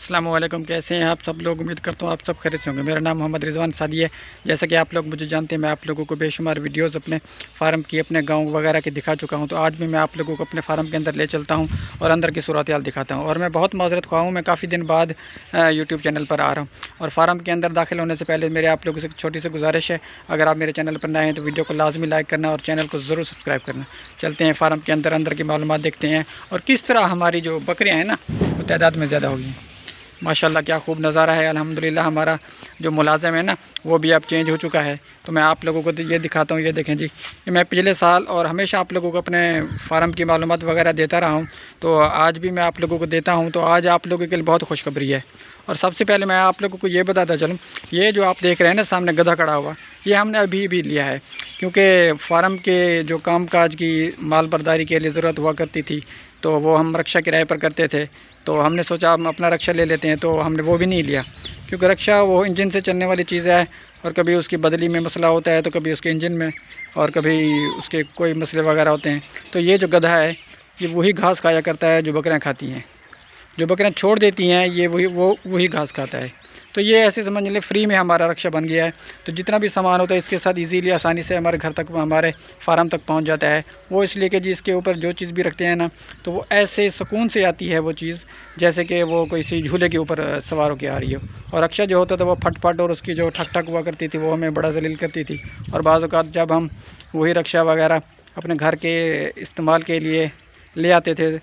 अस्सलाम वालेकुम। कैसे हैं आप सब लोग? उम्मीद करता हूँ आप सब खैरियत से होंगे। मेरा नाम मोहम्मद रिजवान सादी है। जैसा कि आप लोग मुझे जानते हैं, मैं आप लोगों को बेशुमार वीडियोस अपने फार्म की, अपने गांव वगैरह की दिखा चुका हूँ। तो आज भी मैं आप लोगों को अपने फार्म के अंदर ले चलता हूँ और अंदर की सूरत हाल दिखाता हूँ। और मैं बहुत माजरत ख्वाह हूँ, मैं काफ़ी दिन बाद यूट्यूब चैनल पर आ रहा हूँ। और फार्म के अंदर दाखिल होने से पहले मेरे आप लोगों से छोटी सी गुजारिश है, अगर आप मेरे चैनल पर नए हैं तो वीडियो को लाजमी लाइक करना और चैनल को ज़रूर सब्सक्राइब करना। चलते हैं फार्म के अंदर की मालूमात देखते हैं और किस तरह हमारी जो बकरियाँ हैं ना, वो तादाद में ज़्यादा होगी। माशाल्लाह क्या खूब नज़ारा है। अल्हम्दुलिल्लाह हमारा जो मुलाज़िम है ना, वो भी अब चेंज हो चुका है। तो मैं आप लोगों को तो ये दिखाता हूँ। ये देखें जी, ये मैं पिछले साल और हमेशा आप लोगों को अपने फार्म की मालूमात वगैरह देता रहा हूँ, तो आज भी मैं आप लोगों को देता हूँ। तो आज आप लोगों के लिए बहुत खुशखबरी है। और सबसे पहले मैं आप लोगों को ये बताता चलूँ, ये जो आप देख रहे हैं ना सामने गधा खड़ा हुआ, ये हमने अभी भी लिया है, क्योंकि फार्म के जो काम काज की माल बर्दारी के लिए ज़रूरत हुआ करती थी, तो वो हम रक्षा किराए पर करते थे। तो हमने सोचा हम अपना रक्षा ले लेते हैं, तो हमने वो भी नहीं लिया, क्योंकि रक्षा वो इंजन से चलने वाली चीज़ है और कभी उसकी बदली में मसला होता है, तो कभी उसके इंजन में और कभी उसके कोई मसले वगैरह होते हैं। तो ये जो गधा है, ये वही घास खाया करता है जो बकरियाँ खाती हैं। जो बकरियाँ छोड़ देती हैं, ये वही घास खाता है। तो ये ऐसे समझ लें फ्री में हमारा रक्षा बन गया है। तो जितना भी सामान होता है इसके साथ इजीली आसानी से हमारे घर तक, हमारे फार्म तक पहुंच जाता है। वो इसलिए कि जी इसके ऊपर जो चीज़ भी रखते हैं ना, तो वो ऐसे सुकून से आती है वो चीज़, जैसे कि वो किसी झूले के ऊपर सवार होकर आ रही हो। और रक्षा जो होता था वो फट और उसकी जो ठक ठक हुआ करती थी, वो हमें बड़ा जलील करती थी। और बाज़ औक़ात जब हम वही रक्षा वगैरह अपने घर के इस्तेमाल के लिए ले आते थे,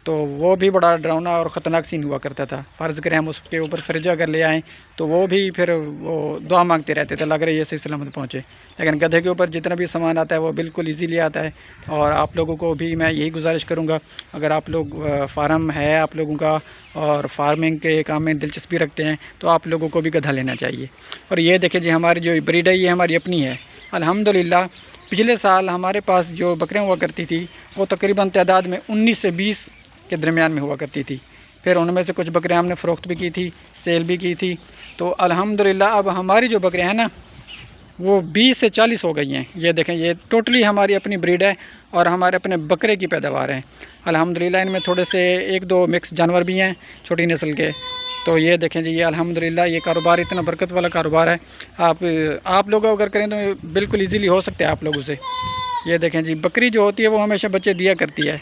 तो वो भी बड़ा डरावना और ख़तरनाक सीन हुआ करता था। फ़र्ज़ करें हम उसके ऊपर फ्रिज अगर ले आएँ, तो वो भी फिर वो दुआ मांगते रहते थे, लग रही है सही सलामत पहुँचे। लेकिन गधे के ऊपर जितना भी सामान आता है वो बिल्कुल इजीली आता है। और आप लोगों को भी मैं यही गुजारिश करूँगा, अगर आप लोग फार्म है आप लोगों का और फार्मिंग के काम में दिलचस्पी रखते हैं, तो आप लोगों को भी गधा लेना चाहिए। और ये देखिए जी, हमारी जो ब्रीड है ये हमारी अपनी है अल्हम्दुलिल्लाह। पिछले साल हमारे पास जो बकरियाँ हुआ करती थी, वो तकरीबन तादाद में 19 से 20 के दरमियान में हुआ करती थी। फिर उनमें से कुछ बकरियां हमने फ़रोख्त भी की थी, सेल भी की थी। तो अल्हम्दुलिल्लाह अब हमारी जो बकरियां हैं ना, वो 20 से 40 हो गई हैं। ये देखें, ये टोटली हमारी अपनी ब्रीड है और हमारे अपने बकरे की पैदावार है अल्हम्दुलिल्लाह। इनमें थोड़े से 1-2 मिक्स जानवर भी हैं छोटी नस्ल के। तो ये देखें जी, ये अल्हम्दुलिल्लाह ये कारोबार इतना बरकत वाला कारोबार है। आप लोग अगर करें तो बिल्कुल ईज़िली हो सकते हैं आप लोगों से। ये देखें जी, बकरी जो होती है वो हमेशा बच्चे दिया करती है।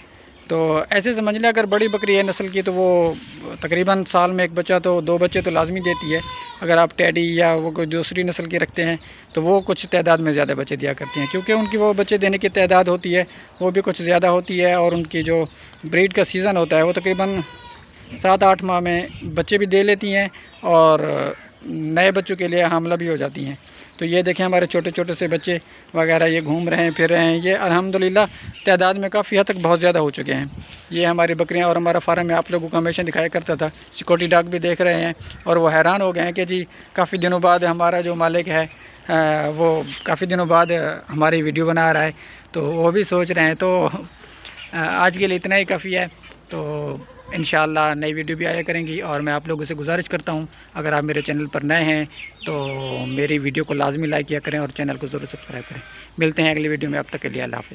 तो ऐसे समझ लें अगर बड़ी बकरी है नस्ल की, तो वो तकरीबन साल में 1 बच्चा तो 2 बच्चे तो लाजमी देती है। अगर आप टेडी या वो कोई दूसरी नस्ल की रखते हैं, तो वो कुछ तादाद में ज़्यादा बच्चे दिया करती हैं, क्योंकि उनकी वो बच्चे देने की तादाद होती है वो भी कुछ ज़्यादा होती है। और उनकी जो ब्रीड का सीज़न होता है वो तकरीबन 7-8 माह में बच्चे भी दे लेती हैं और नए बच्चों के लिए हामला भी हो जाती हैं। तो ये देखें हमारे छोटे छोटे से बच्चे वगैरह ये घूम रहे हैं, फिर रहे हैं। ये अल्हम्दुलिल्लाह तादाद में काफ़ी हद तक बहुत ज़्यादा हो चुके हैं ये हमारी बकरियां। और हमारा फार्म में आप लोगों को हमेशा दिखाया करता था, सिक्योरिटी डॉग भी देख रहे हैं और वो हैरान हो गए हैं कि जी काफ़ी दिनों बाद हमारा जो मालिक है वो काफ़ी दिनों बाद हमारी वीडियो बना रहा है। तो वो भी सोच रहे हैं। तो आज के लिए इतना ही काफ़ी है। तो इंशाअल्लाह नई वीडियो भी आया करेंगी। और मैं आप लोगों से गुजारिश करता हूँ, अगर आप मेरे चैनल पर नए हैं तो मेरी वीडियो को लाजमी लाइक किया करें और चैनल को ज़रूर सब्सक्राइब करें। मिलते हैं अगली वीडियो में, अब तक के लिए अल्लाह हाफ़िज़।